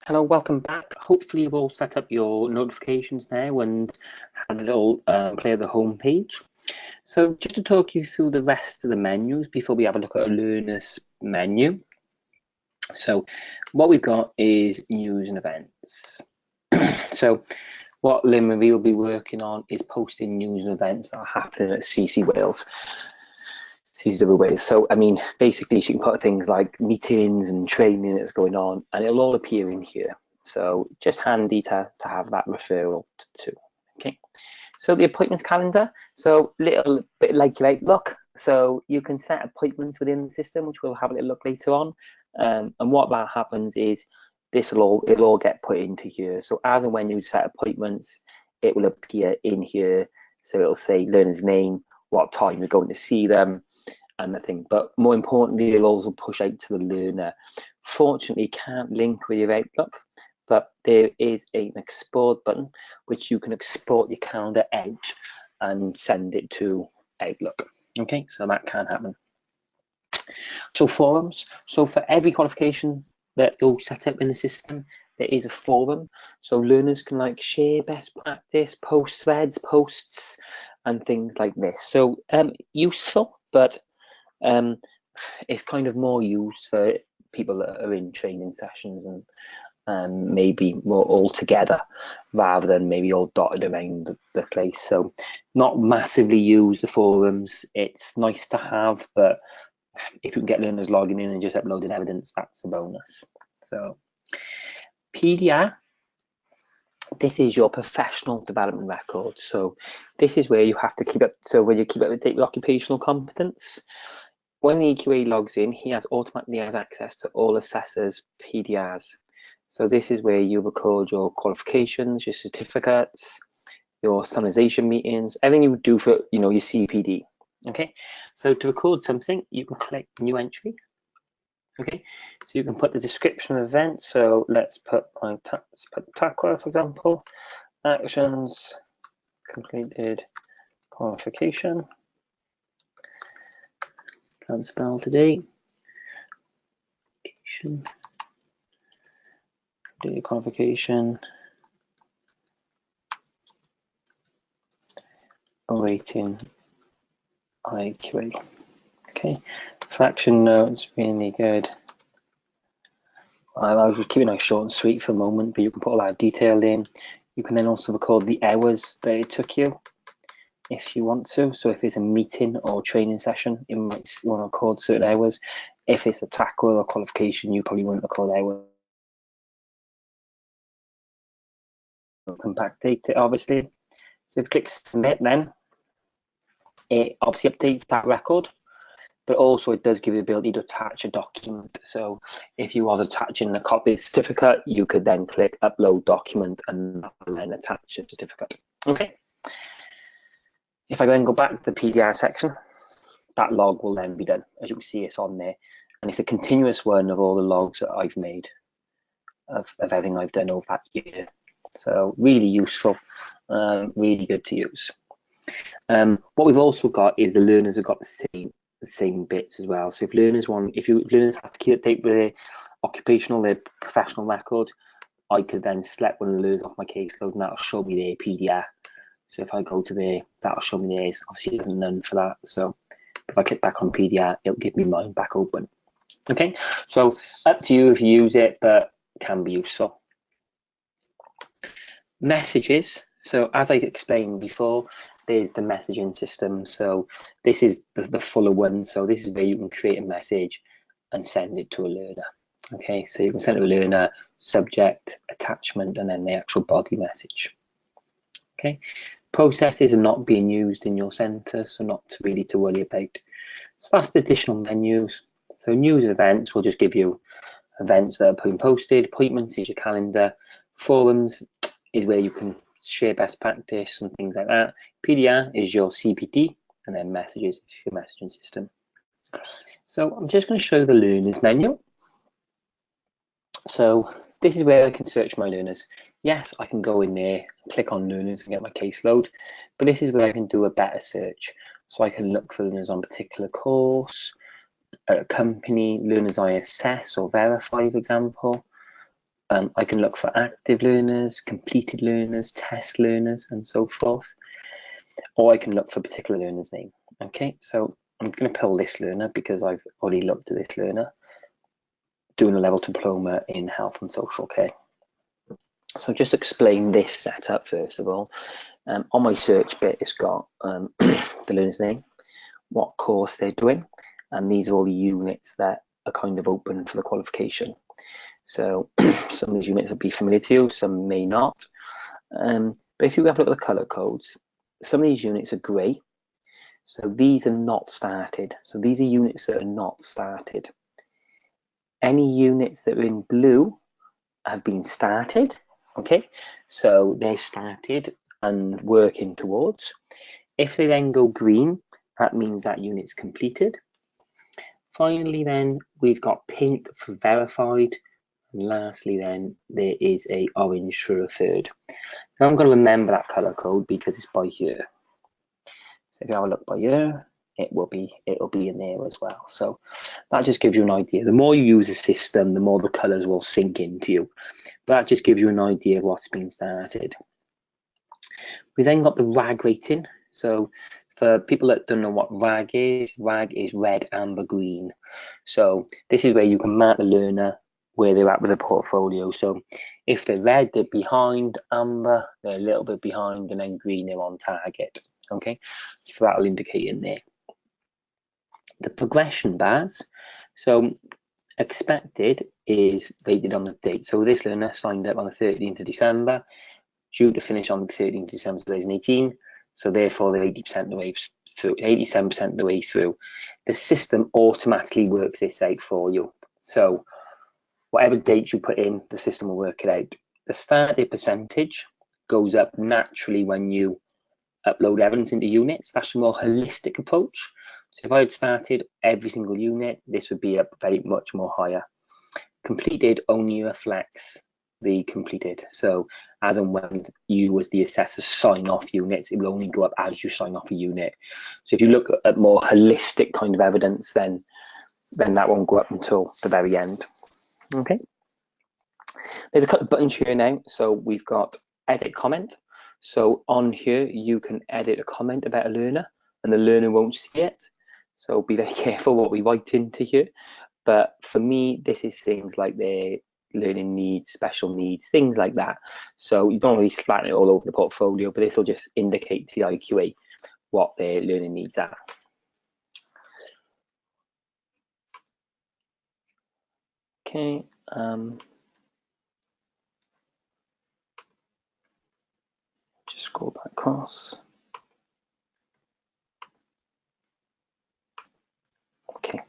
Hello, welcome back. Hopefully you've all set up your notifications now and had a little play of the home page. So just to talk you through the rest of the menus before we have a look at a learner's menu. So what we've got is news and events. So what Lynn Marie will be working on is posting news and events that are happening at CC Wales. CCW Wales. So, I mean, basically she can put things like meetings and training that's going on, and it'll all appear in here. So just handy to have that referral to. Okay. So the appointments calendar. So little bit like your Outlook. So you can set appointments within the system, which we'll have a little look later on. And what that happens is it'll all get put into here. So as and when you set appointments, it will appear in here. So it'll say learner's name, what time you're going to see them, and the thing. But more importantly, it'll also push out to the learner. Fortunately, can't link with your Outlook, but there is an export button which you can export your calendar out and send it to Outlook. Okay, so that can happen. So forums. So for every qualification that you'll set up in the system, there is a forum. So learners can like share best practice, post threads, posts, and things like this. So useful, but it's kind of more used for people that are in training sessions and maybe more all together rather than maybe all dotted around the place. So not massively use the forums. It's nice to have, but if you can get learners logging in and just uploading evidence, that's a bonus. So PDR, this is your professional development record. So this is where you have to keep up. So when you keep up to date with occupational competence, when the EQA logs in, he automatically has access to all assessors' PDRs. So this is where you record your qualifications, your certificates, your standardization meetings, everything you would do for your CPD. Okay, so to record something, you can click new entry. Okay, so you can put the description of the event. So let's put TAQA, for example, actions completed, qualification. Can't spell today. Qualification. Awaiting IQA. Okay, fraction notes really good. I was just keeping it short and sweet for a moment, but you can put a lot of detail in. You can then also record the hours that it took you if you want to. So if it's a meeting or training session, you might want to record certain hours. If it's a tackle or qualification, you probably won't record hours. Compact date it obviously. So if you click submit, then it obviously updates that record, but also it does give you the ability to attach a document. So if you was attaching a copy of the certificate, you could then click upload document and then attach a certificate. Okay. If I then go back to the PDR section, that log will then be done. As you can see, it's on there, and it's a continuous one of all the logs that I've made of everything I've done over that year. So really useful, really good to use. What we've also got is the learners have got the same bits as well. So if learners have to keep update with their occupational, their professional record, I could then select one of the learners off my caseload and that'll show me their PDR. So if I go to there, that'll show me theirs. Obviously, there's none for that. So if I click back on PDR, it'll give me mine back open. Okay, so up to you if you use it, but it can be useful. Messages. So as I explained before, there's the messaging system. So this is the fuller one. So this is where you can create a message and send it to a learner. Okay, so you can send it to a learner, subject, attachment, and then the actual body message. Okay, processes are not being used in your centre, so not really to worry about. So that's the additional menus. So news events will just give you events that are being posted. Appointments is your calendar. Forums is where you can share best practice and things like that. PDR is your CPD, and then messages is your messaging system. So I'm just going to show the learners menu. So this is where I can search my learners. Yes, I can go in there, click on learners and get my caseload, but this is where I can do a better search. So I can look for learners on a particular course, a company, learners I assess or verify, for example. I can look for active learners, completed learners, test learners, and so forth. Or I can look for a particular learner's name. Okay, so I'm going to pull this learner because I've already looked at this learner doing a level 2 diploma in health and social care. So just explain this setup first of all. On my search bit, it's got the learner's name, what course they're doing, and these are all the units that are kind of open for the qualification. So some of these units will be familiar to you, some may not. But if you have a look at the colour codes, some of these units are grey. So these are not started. So these are units that are not started. Any units that are in blue have been started. Okay, so they're started and working towards. If they then go green, that means that unit's completed. Finally, then we've got pink for verified. And lastly, then there is a orange for referred. Now I'm going to remember that color code because it's by year. So if you have a look by year, it'll be in there as well. So that just gives you an idea. The more you use the system, the more the colors will sink into you. But that just gives you an idea of what's been started. We then got the RAG rating. So for people that don't know what RAG is red, amber, green. So this is where you can mark the learner where they're at with the portfolio. So if they're red, they're behind, amber, they're a little bit behind, and then green, they're on target. Okay, so that'll indicate in there. The progression bars. So expected is rated on the date. So this learner signed up on the 13th of December, due to finish on the 13th of December 2018. So therefore they're 80% of the way through, 87% of the way through. The system automatically works this out for you. So whatever dates you put in, the system will work it out. The start date percentage goes up naturally when you upload evidence into units. That's a more holistic approach. So if I had started every single unit, this would be up very much more higher. Completed only reflects the completed. So as and when you as the assessor sign off units, it will only go up as you sign off a unit. So if you look at more holistic kind of evidence, then that won't go up until the very end. Okay. There's a couple of buttons here now. So we've got edit comment. So on here, you can edit a comment about a learner and the learner won't see it. So be very careful what we write into here. But for me, this is things like their learning needs, special needs, things like that. So you don't really splatter it all over the portfolio, but this will just indicate to the IQA what their learning needs are. Okay. Just scroll back across. Okay.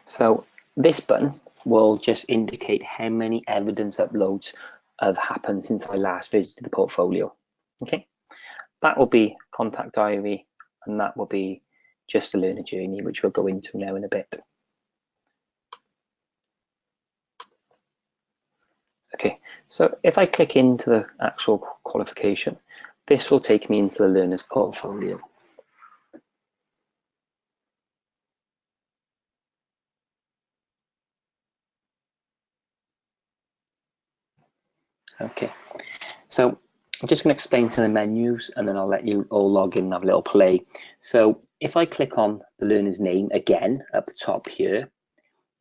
So this button will just indicate how many evidence uploads have happened since I last visited the portfolio. Okay, that will be contact diary, and that will be just the learner journey, which we'll go into now in a bit. Okay, so if I click into the actual qualification, this will take me into the learner's portfolio. Okay, so I'm just going to explain some of the menus and then I'll let you all log in and have a little play. So if I click on the learner's name again at the top here,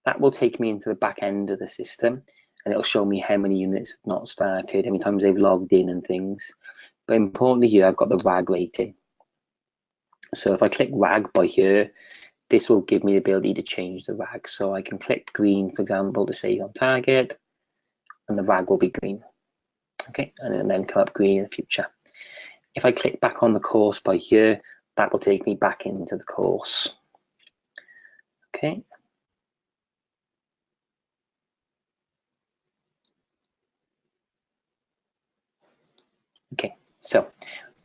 that will take me into the back end of the system and it'll show me how many units have not started, how many times they've logged in and things. But importantly here, I've got the RAG rating. So if I click RAG by here, this will give me the ability to change the RAG. So I can click green, for example, to say on target, and the RAG will be green. Okay, and then come up green in the future. If I click back on the course by here, that will take me back into the course. Okay. Okay, so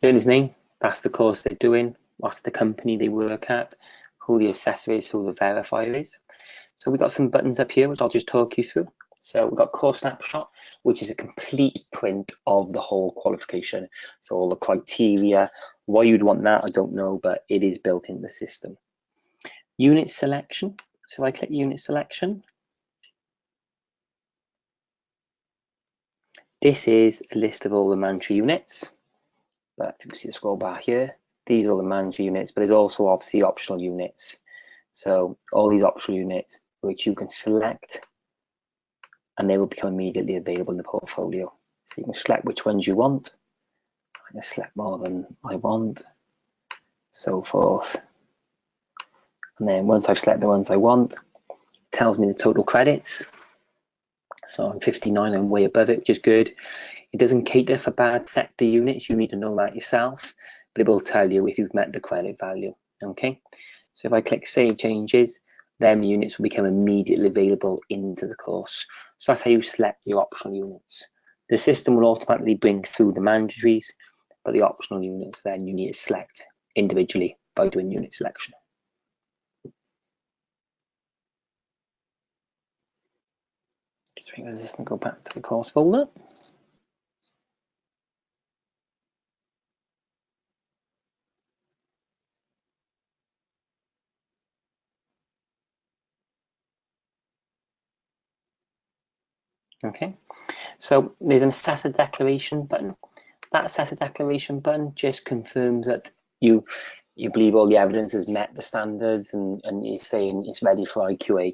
learner's name, that's the course they're doing, what's the company they work at, who the assessor is, who the verifier is. So we've got some buttons up here, which I'll just talk you through. So we've got course snapshot, which is a complete print of the whole qualification. So all the criteria, why you'd want that, I don't know, but it is built in the system. Unit selection, so I click unit selection. This is a list of all the mandatory units. But you can see the scroll bar here. These are all the mandatory units, but there's also obviously optional units. So all these optional units which you can select, and they will become immediately available in the portfolio. So you can select which ones you want. I can select more than I want, so forth. And then once I've selected the ones I want, it tells me the total credits. So I'm 59, I'm way above it, which is good. It doesn't cater for bad sector units. You need to know that yourself, but it will tell you if you've met the credit value. Okay, so if I click Save Changes, then the units will become immediately available into the course. So that's how you select your optional units. The system will automatically bring through the mandatories, but the optional units then you need to select individually by doing unit selection. Just bring this and go back to the course folder. Okay, so there's an Assessor Declaration button. That Assessor Declaration button just confirms that you believe all the evidence has met the standards, and you're saying it's ready for IQA.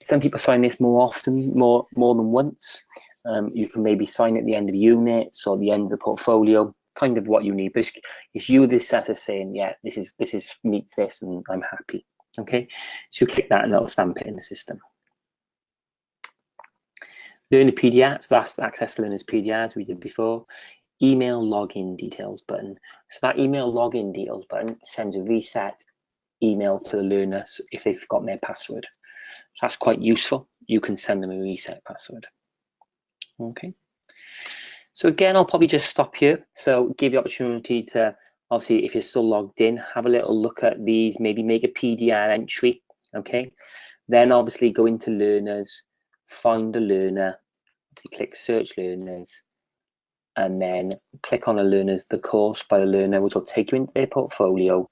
Some people sign this more often, more than once. You can maybe sign at the end of units or the end of the portfolio, kind of what you need. But it's you, the assessor, saying, yeah, this meets this, and I'm happy. Okay, so you click that and it'll stamp it in the system. Learner PDR, so that's access to learners PDR as we did before. Email login details button. So that email login details button sends a reset email to the learner if they've forgotten their password. So that's quite useful. You can send them a reset password. Okay. So again, I'll probably just stop here. So give the opportunity to, obviously, if you're still logged in, have a little look at these, maybe make a PDR entry. Okay. Then obviously go into learners, find a learner, click search learners, and then click on a learner's, the course by the learner, which will take you into their portfolio.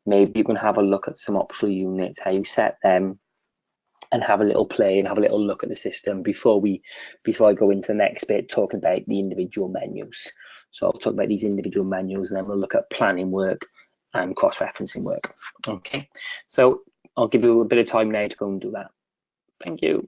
Maybe you can have a look at some optional units, how you set them, and have a little play and have a little look at the system before I go into the next bit talking about the individual menus. So I'll talk about these individual menus, and then we'll look at planning work and cross-referencing work. Okay, so I'll give you a bit of time now to go and do that. Thank you.